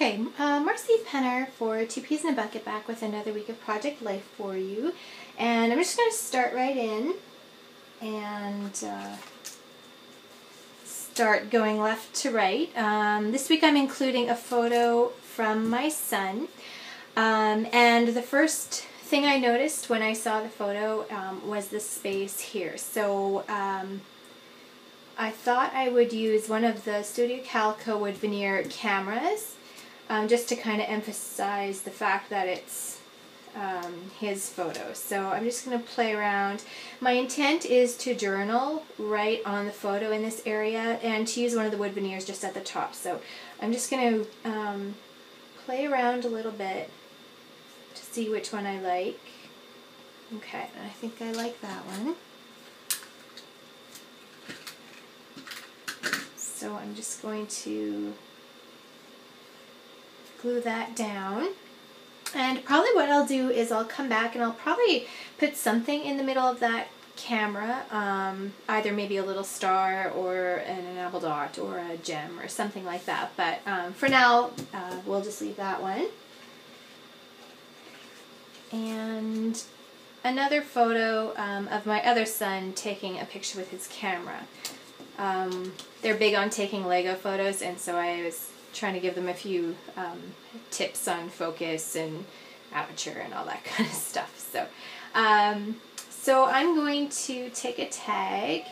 Okay, Marcy Penner for Two Peas in a Bucket back with another week of Project Life for you. And I'm just going to start right in and start going left to right. This week I'm including a photo from my son. And the first thing I noticed when I saw the photo was the space here. So I thought I would use one of the Studio Calico wood veneer cameras just to kind of emphasize the fact that it's his photo. So I'm just going to play around. My intent is to journal right on the photo in this area and to use one of the wood veneers just at the top. So I'm just going to play around a little bit to see which one I like. Okay, I think I like that one. So I'm just going to glue that down. And probably what I'll do is I'll come back and I'll probably put something in the middle of that camera, either maybe a little star or an enamel dot or a gem or something like that. But for now, we'll just leave that one. And another photo of my other son taking a picture with his camera. They're big on taking Lego photos, and so I was trying to give them a few tips on focus and aperture and all that kind of stuff. So, so I'm going to take a tag.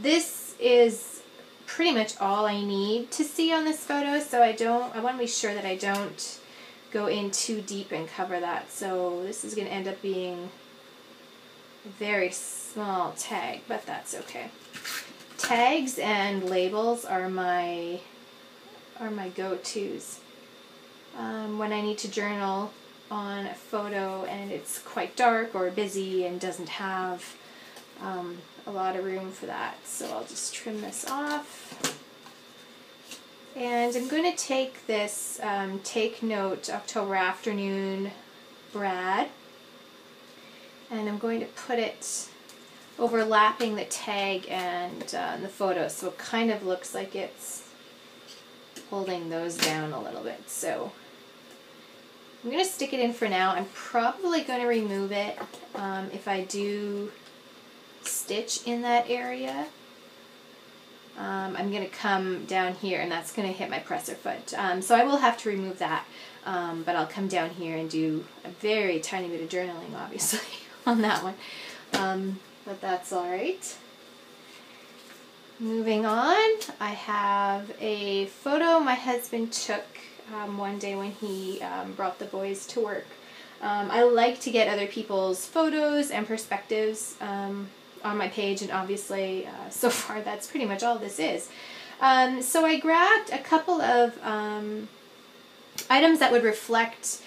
This is pretty much all I need to see on this photo, so I want to be sure that I don't go in too deep and cover that. So this is going to end up being a very small tag, but that's okay. Tags and labels are my go-tos when I need to journal on a photo and it's quite dark or busy and doesn't have a lot of room for that. So I'll just trim this off. And I'm going to take this Take Note October Afternoon Brad, and I'm going to put it overlapping the tag and the photo, so it kind of looks like it's holding those down a little bit. So I'm going to stick it in for now. I'm probably going to remove it if I do stitch in that area. I'm going to come down here and that's going to hit my presser foot. So I will have to remove that, but I'll come down here and do a very tiny bit of journaling, obviously, on that one. But that's alright. Moving on, I have a photo my husband took one day when he brought the boys to work. I like to get other people's photos and perspectives on my page, and obviously so far that's pretty much all this is. So I grabbed a couple of items that would reflect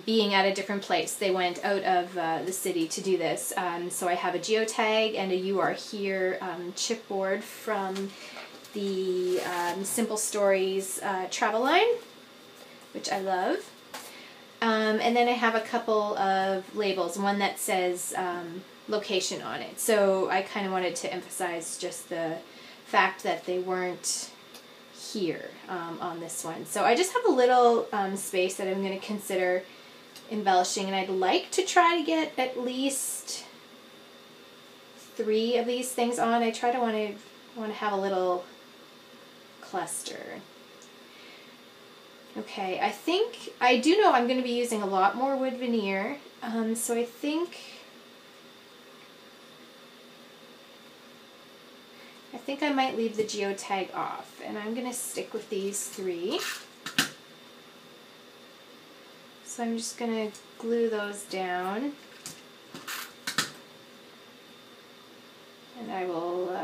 being at a different place. They went out of the city to do this. So I have a geotag and a You Are Here chipboard from the Simple Stories travel line, which I love. And then I have a couple of labels, one that says location on it. So I kind of wanted to emphasize just the fact that they weren't here on this one. So I just have a little space that I'm going to consider embellishing, and I'd like to try to get at least 3 of these things on. I try to want to have a little cluster. Okay, I do know I'm going to be using a lot more wood veneer, so I think I might leave the geotag off, and I'm going to stick with these 3. So I'm just going to glue those down, and I will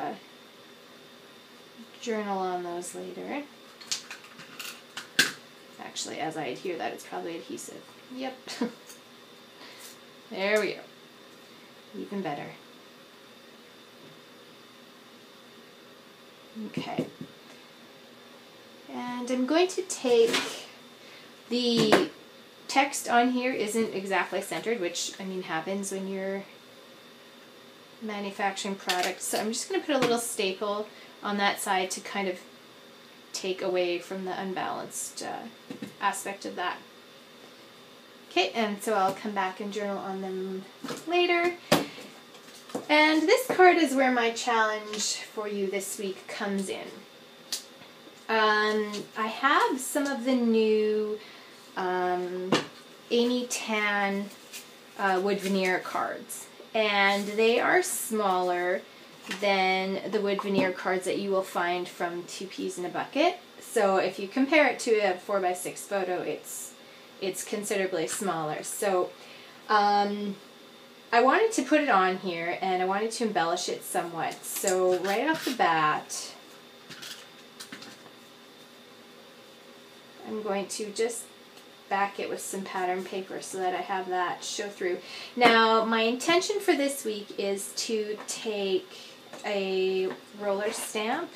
journal on those later. Actually, as I adhere that, it's probably adhesive. Yep. There we go. Even better. Okay, and I'm going to take the text on here isn't exactly centered, which I mean happens when you're manufacturing products. So I'm just going to put a little staple on that side to kind of take away from the unbalanced aspect of that. Okay, and so I'll come back and journal on them later. And this card is where my challenge for you this week comes in. I have some of the new Amy Tan wood veneer cards, and they are smaller than the wood veneer cards that you will find from Two Peas in a Bucket. So if you compare it to a 4x6 photo, it's considerably smaller. So I wanted to put it on here, and I wanted to embellish it somewhat. So right off the bat, I'm going to just back it with some pattern paper so that I have that show through. Now, my intention for this week is to take a roller stamp.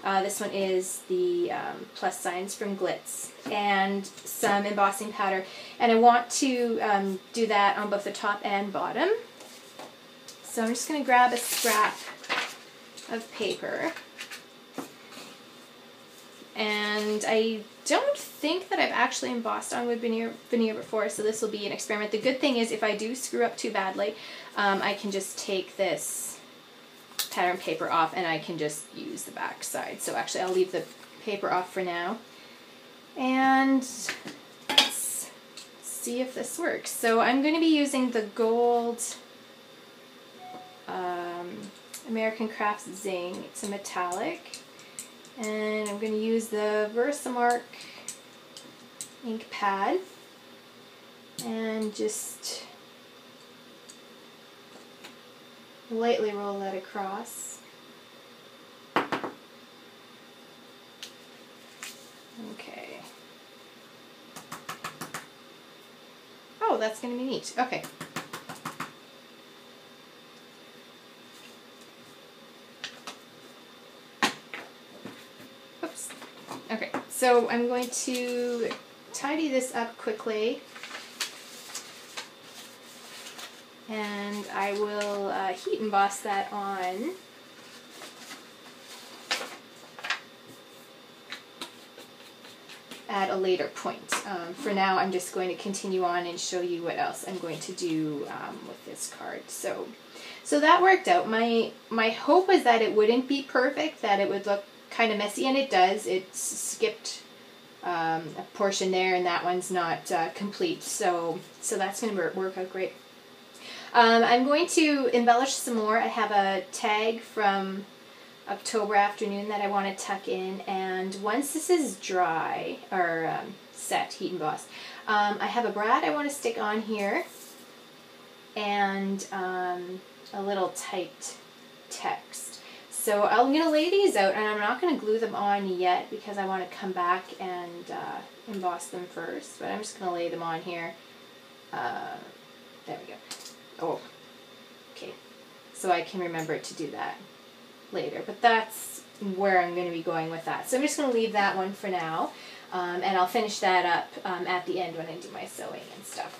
This one is the plus signs from Glitz, and some embossing powder. And I want to do that on both the top and bottom. So I'm just going to grab a scrap of paper. And I don't think that I've actually embossed on wood veneer before, so this will be an experiment. The good thing is if I do screw up too badly, I can just take this pattern paper off and I can just use the back side. So actually I'll leave the paper off for now. And let's see if this works. So I'm going to be using the gold American Crafts Zing. It's a metallic. And I'm going to use the Versamark ink pad and just lightly roll that across. Okay. Oh, that's going to be neat. Okay. Oops. Okay, so I'm going to tidy this up quickly. And I will heat emboss that on. At a later point. For now, I'm just going to continue on and show you what else I'm going to do with this card. So that worked out. My hope was that it wouldn't be perfect, that it would look kind of messy, and it does. It's skipped a portion there, and that one's not complete. So that's going to work out great. I'm going to embellish some more. I have a tag from October afternoon that I want to tuck in, and once this is dry, or set, heat embossed, I have a brad I want to stick on here, and a little typed text. So I'm going to lay these out, and I'm not going to glue them on yet because I want to come back and emboss them first, but I'm just going to lay them on here. There we go. Oh, okay. So I can remember to do that later, but that's where I'm going to be going with that. So I'm just going to leave that one for now, and I'll finish that up at the end when I do my sewing and stuff.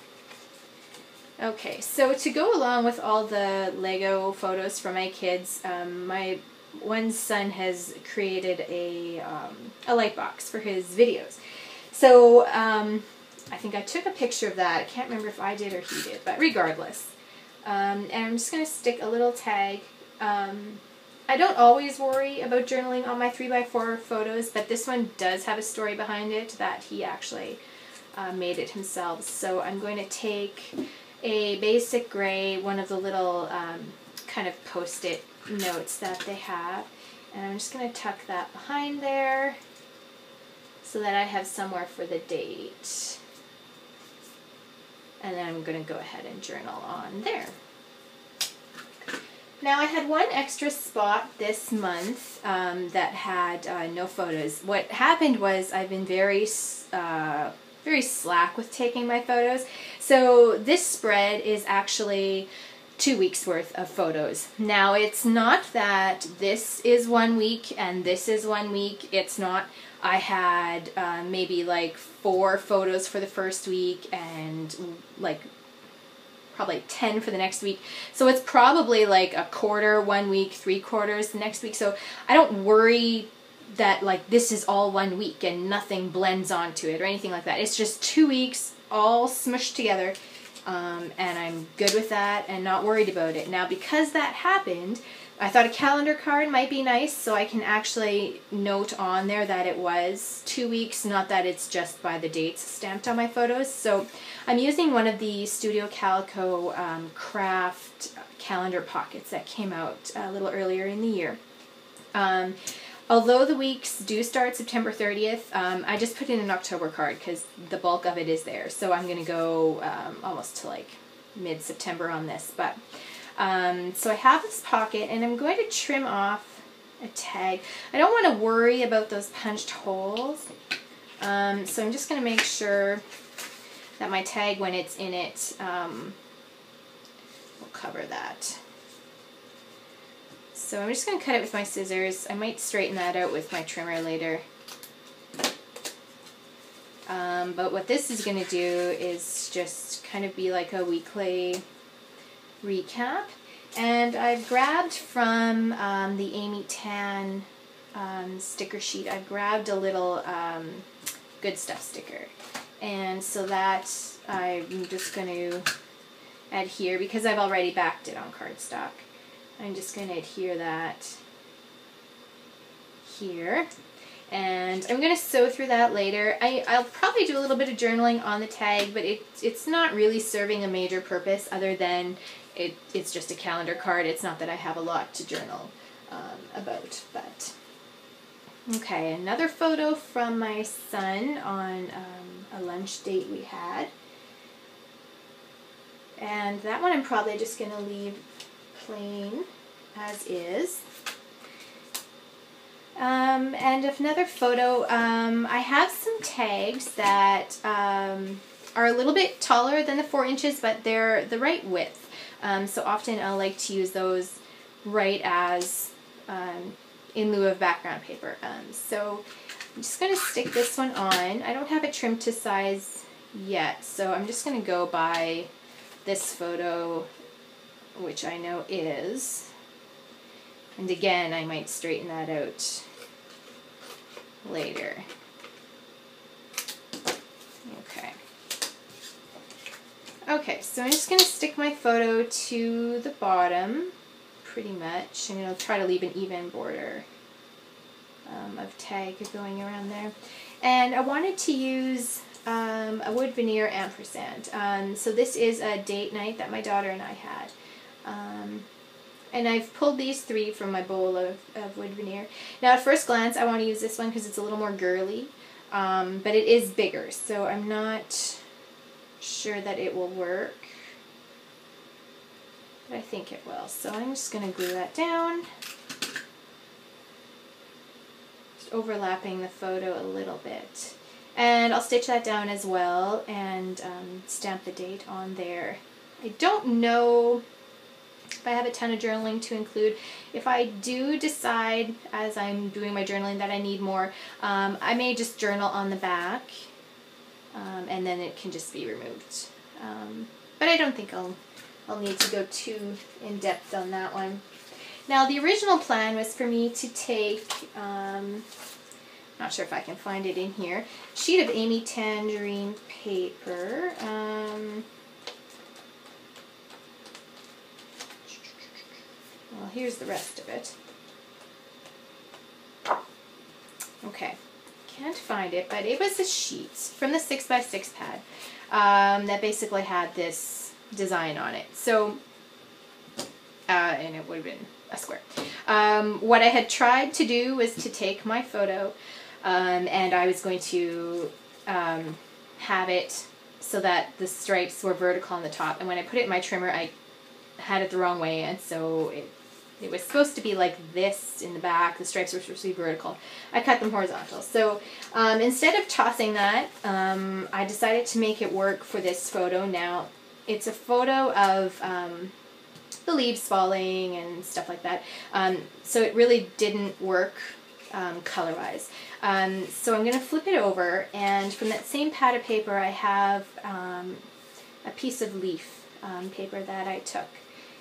Okay, so to go along with all the Lego photos for my kids, my one son has created a light box for his videos. So I think I took a picture of that. I can't remember if I did or he did, but regardless. And I'm just going to stick a little tag. I don't always worry about journaling on my 3x4 photos, but this one does have a story behind it that he actually made it himself. So I'm going to take a basic gray, one of the little kind of post-it notes that they have, and I'm just going to tuck that behind there so that I have somewhere for the date. And then I'm going to go ahead and journal on there. Now I had one extra spot this month that had no photos. What happened was I've been very slack with taking my photos. So this spread is actually 2 weeks worth of photos. Now it's not that this is 1 week and this is 1 week. It's not. I had maybe like 4 photos for the first week and like probably 10 for the next week. So it's probably like a quarter 1 week, 3/4 the next week. So I don't worry that like this is all 1 week and nothing blends onto it or anything like that. It's just 2 weeks all smushed together, and I'm good with that and not worried about it. Now, because that happened, I thought a calendar card might be nice, so I can actually note on there that it was 2 weeks, not that it's just by the dates stamped on my photos. So I'm using one of the Studio Calico craft calendar pockets that came out a little earlier in the year. Although the weeks do start September 30th, I just put in an October card because the bulk of it is there. So I'm going to go almost to like mid-September on this. But so I have this pocket, and I'm going to trim off a tag. I don't want to worry about those punched holes. So I'm just going to make sure that my tag, when it's in it, will cover that. So I'm just going to cut it with my scissors. I might straighten that out with my trimmer later. But what this is going to do is just kind of be like a weekly recap. And I've grabbed from the Amy Tan sticker sheet, I've grabbed a little Good Stuff sticker. And so that I'm just going to adhere, because I've already backed it on cardstock. I'm just going to adhere that here, and I'm going to sew through that later. I'll probably do a little bit of journaling on the tag, but it's not really serving a major purpose other than it's just a calendar card. It's not that I have a lot to journal about. But okay, another photo from my son on a lunch date we had, and that one I'm probably just going to leave plain as is. And another photo, I have some tags that are a little bit taller than the 4 inches, but they're the right width. So often I like to use those right as in lieu of background paper. So I'm just going to stick this one on. I don't have it trimmed to size yet, so I'm just going to go by this photo, which I know is, and again I might straighten that out later. Okay, so I'm just going to stick my photo to the bottom pretty much. I'm going to try to leave an even border of tag going around there, and I wanted to use a wood veneer ampersand. So this is a date night that my daughter and I had. And I've pulled these 3 from my bowl of wood veneer. Now at first glance I want to use this one because it's a little more girly, but it is bigger, so I'm not sure that it will work, but I think it will. So I'm just going to glue that down, just overlapping the photo a little bit. And I'll stitch that down as well and stamp the date on there. I don't know if I have a ton of journaling to include. If I do decide as I'm doing my journaling that I need more, I may just journal on the back, and then it can just be removed. But I don't think I'll need to go too in depth on that one. Now the original plan was for me to take, not sure if I can find it in here, a sheet of Amy Tangerine paper. Well, here's the rest of it. Okay, can't find it, but it was a sheet from the 6x6 pad that basically had this design on it. So, and it would have been a square. What I had tried to do was to take my photo, and I was going to have it so that the stripes were vertical on the top. And when I put it in my trimmer, I had it the wrong way, and so it was supposed to be like this in the back. The stripes were supposed to be vertical. I cut them horizontal. So instead of tossing that, I decided to make it work for this photo. Now, it's a photo of the leaves falling and stuff like that. So it really didn't work color-wise. So I'm going to flip it over, and from that same pad of paper I have a piece of leaf paper that I took.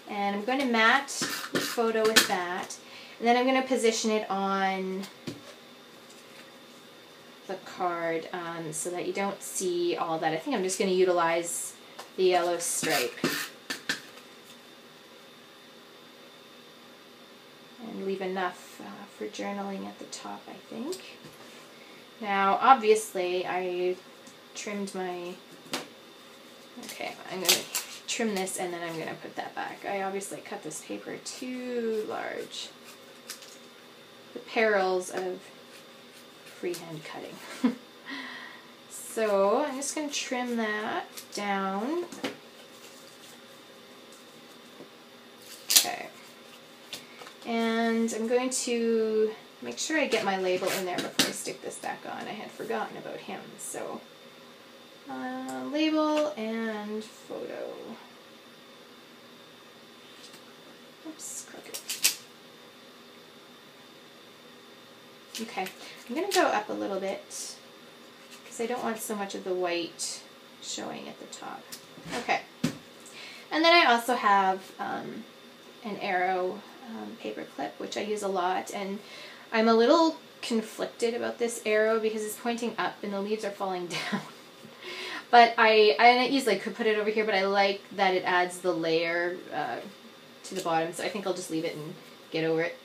And I'm going to mat the photo with that, and then I'm going to position it on the card so that you don't see all that. I think I'm just going to utilize the yellow stripe. And leave enough for journaling at the top, I think. Now, obviously, I trimmed my... Okay, I'm going to trim this and then I'm going to put that back. I obviously cut this paper too large. The perils of freehand cutting. So I'm just going to trim that down. Okay. And I'm going to make sure I get my label in there before I stick this back on. I had forgotten about him. So label and photo. Oops, crooked. Okay, I'm going to go up a little bit because I don't want so much of the white showing at the top. Okay, and then I also have an arrow paper clip, which I use a lot, and I'm a little conflicted about this arrow because it's pointing up and the leaves are falling down. But I easily could put it over here, but I like that it adds the layer to the bottom, so I think I'll just leave it and get over it.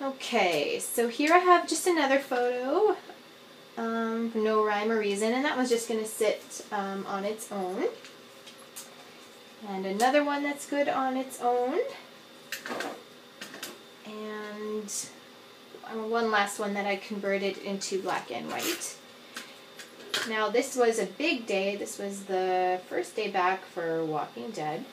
Okay, so here I have just another photo, for no rhyme or reason, and that one's just going to sit on its own. And another one that's good on its own. And one last one that I converted into black and white. Now this was a big day. This was the first day back for Walking Dead.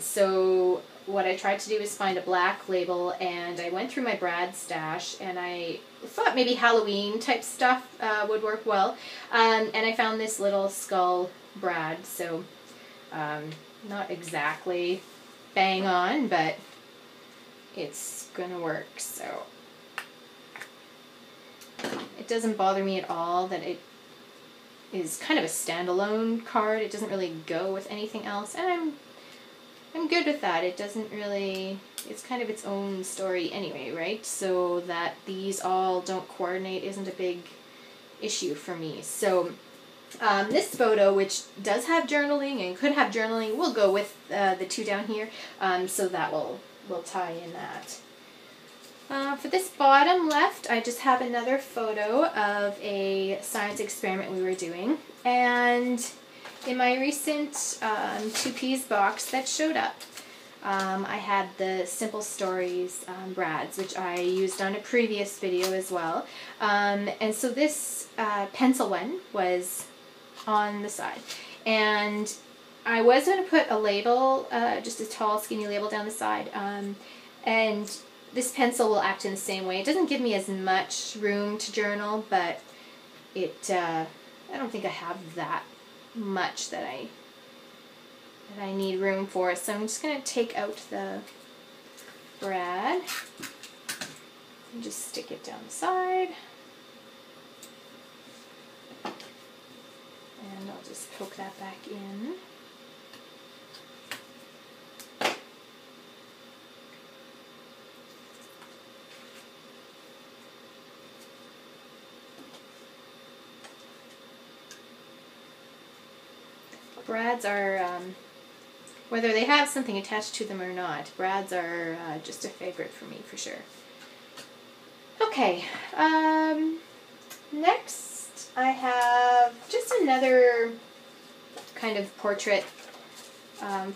So what I tried to do is find a black label, and I went through my Brad stash, and I thought maybe Halloween type stuff would work well. And I found this little skull Brad, so not exactly bang on, but it's gonna work. So it doesn't bother me at all that it is kind of a standalone card. It doesn't really go with anything else, and I'm good with that. It doesn't really, it's kind of its own story anyway, right? So that these all don't coordinate isn't a big issue for me. So this photo, which does have journaling and could have journaling, will go with the two down here, so that will tie in that. For this bottom left, I just have another photo of a science experiment we were doing, and in my recent Two Peas box that showed up, I had the Simple Stories brads, which I used on a previous video as well. And so this pencil one was on the side. And I was going to put a label, just a tall, skinny label down the side. And this pencil will act in the same way. It doesn't give me as much room to journal, but it I don't think I have that much that I need room for. So I'm just going to take out the brad and just stick it down the side. And I'll just poke that back in. Brads are, whether they have something attached to them or not, brads are just a favorite for me for sure. Okay, next I have just another kind of portrait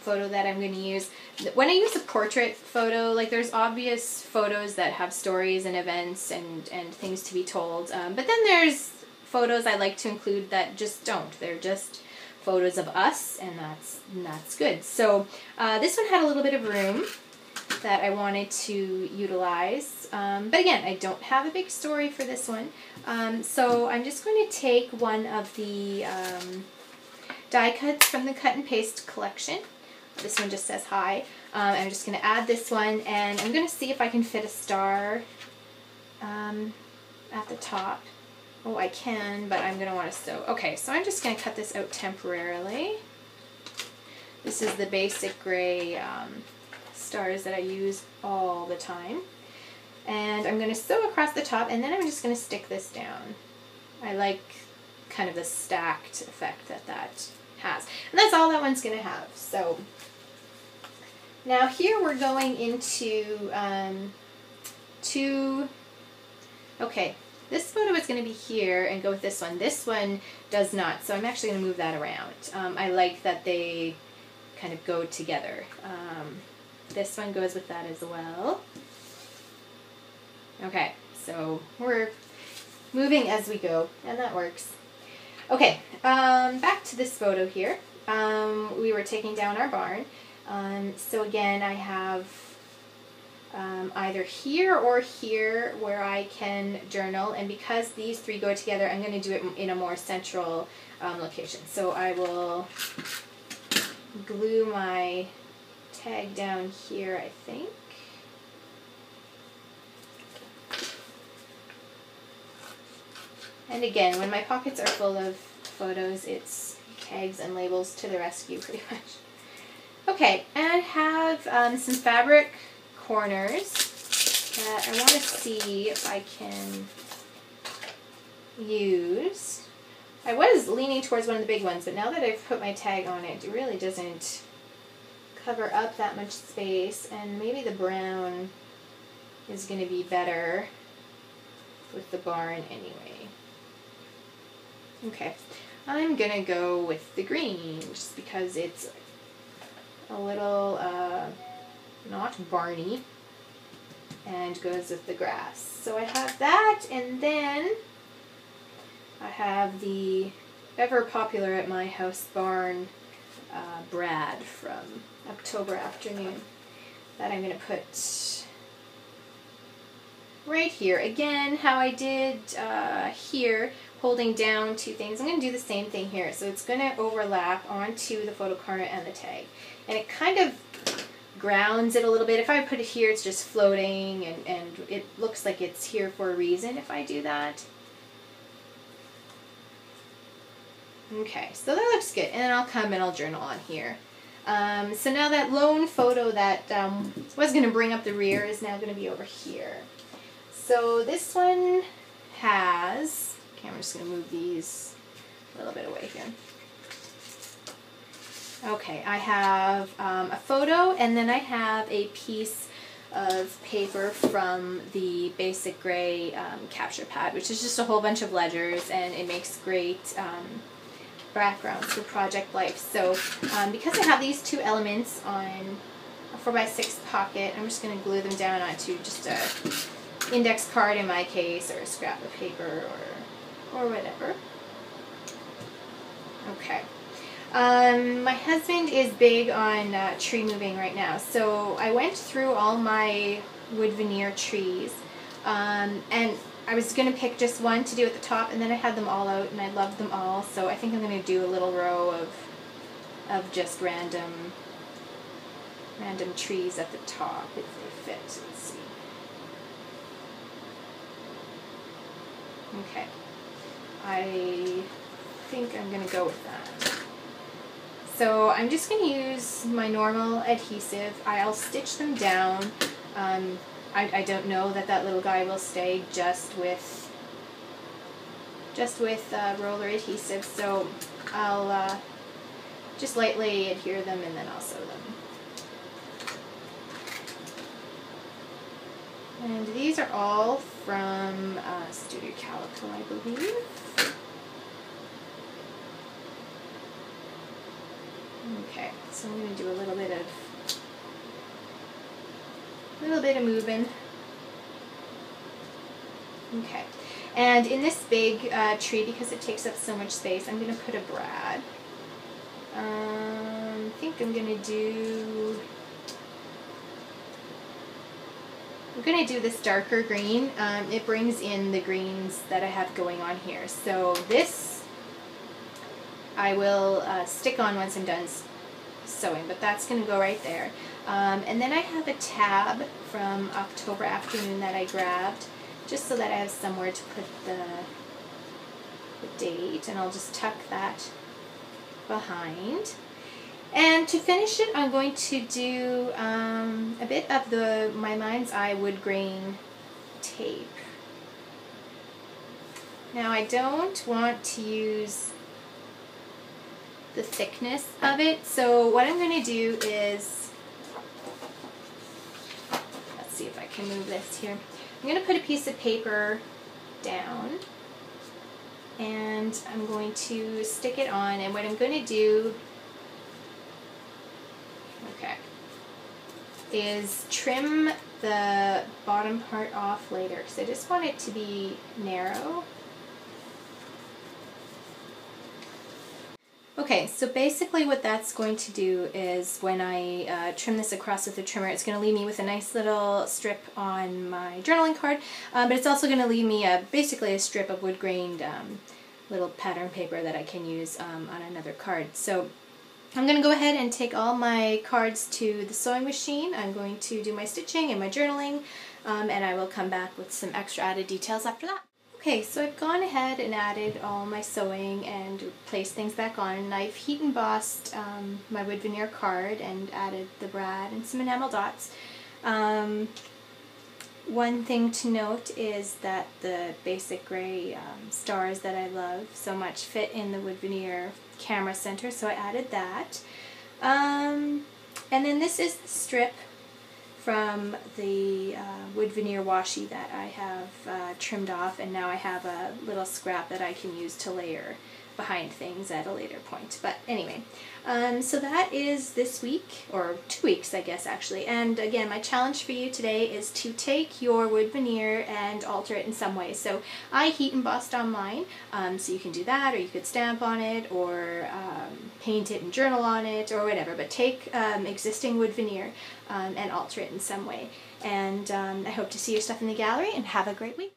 photo that I'm going to use. When I use a portrait photo, like there's obvious photos that have stories and events and things to be told, but then there's photos I like to include that just don't. They're just photos of us, and that's good. So this one had a little bit of room that I wanted to utilize, but again, I don't have a big story for this one, so I'm just going to take one of the die cuts from the cut and paste collection. This one just says hi. I'm just going to add this one, and I'm going to see if I can fit a star at the top. Oh, I can, but I'm going to want to sew. Okay, so I'm just going to cut this out temporarily. This is the basic gray stars that I use all the time. And I'm going to sew across the top, and then I'm just going to stick this down. I like kind of the stacked effect that that has. And that's all that one's going to have. So now here we're going into okay, this photo is going to be here and go with this one. This one does not, so I'm actually going to move that around. I like that they kind of go together. This one goes with that as well. Okay, so we're moving as we go, and that works. Okay, back to this photo here. We were taking down our barn. So again, I have either here or here where I can journal, and because these three go together, I'm going to do it in a more central location. So I will glue my tag down here, I think. And again, when my pockets are full of photos, it's tags and labels to the rescue pretty much. Okay, and I have some fabric corners that I want to see if I can use. I was leaning towards one of the big ones, but now that I've put my tag on it, it really doesn't cover up that much space, and maybe the brown is going to be better with the barn anyway. Okay, I'm going to go with the green just because it's a little not barny and goes with the grass. So I have that, and then I have the ever popular at my house barn Brad from October Afternoon that I'm going to put right here. Again, how I did here, holding down two things, I'm going to do the same thing here. So it's going to overlap onto the photo corner and the tag. And it kind of grounds it a little bit. If I put it here, it's just floating, and it looks like it's here for a reason if I do that. Okay, so that looks good. And then I'll come and I'll journal on here. So now that lone photo that was going to bring up the rear is now going to be over here. So this one has, okay, I'm just going to move these a little bit away here. Okay, I have a photo, and then I have a piece of paper from the Basic Gray capture pad, which is just a whole bunch of ledgers, and it makes great backgrounds for project life. So because I have these two elements on a 4x6 pocket, I'm just going to glue them down onto just a index card in my case, or a scrap of paper, or whatever. Okay. My husband is big on tree moving right now, so I went through all my wood veneer trees, and I was going to pick just one to do at the top, and then I had them all out, and I loved them all, so I think I'm going to do a little row of just random trees at the top, if they fit. Let's see. Okay. I think I'm going to go with that. So I'm just going to use my normal adhesive. I'll stitch them down. I don't know that little guy will stay just with roller adhesive, so I'll just lightly adhere them, and then I'll sew them. And these are all from Studio Calico, I believe. Okay, so I'm going to do a little bit of moving. Okay, and in this big tree, because it takes up so much space, I'm going to put a brad. I think I'm going to do this darker green. It brings in the greens that I have going on here. So this I will stick on once I'm done sewing, but that's going to go right there. And then I have a tab from October Afternoon that I grabbed, just so that I have somewhere to put the date, and I'll just tuck that behind. And to finish it, I'm going to do a bit of my Mind's Eye wood grain tape. Now I don't want to use the thickness of it, so what I'm going to do is, let's see if I can move this here. I'm going to put a piece of paper down and I'm going to stick it on, and what I'm going to do, okay, is trim the bottom part off later because I just want it to be narrow. Okay, so basically what that's going to do is when I trim this across with the trimmer, it's going to leave me with a nice little strip on my journaling card, but it's also going to leave me basically a strip of wood grained little pattern paper that I can use on another card. So I'm going to go ahead and take all my cards to the sewing machine. I'm going to do my stitching and my journaling, and I will come back with some extra added details after that. Okay, so I've gone ahead and added all my sewing and placed things back on, and I've heat embossed my wood veneer card and added the brad and some enamel dots. One thing to note is that the basic gray stars that I love so much fit in the wood veneer camera center, so I added that. And then this is the strip from the wood veneer washi that I have trimmed off, and now I have a little scrap that I can use to layer behind things at a later point. But anyway, so that is this week, or 2 weeks I guess actually, and again my challenge for you today is to take your wood veneer and alter it in some way. So I heat embossed on mine, so you can do that, or you could stamp on it, or paint it and journal on it, or whatever, but take existing wood veneer and alter it in some way. And I hope to see your stuff in the gallery, and have a great week.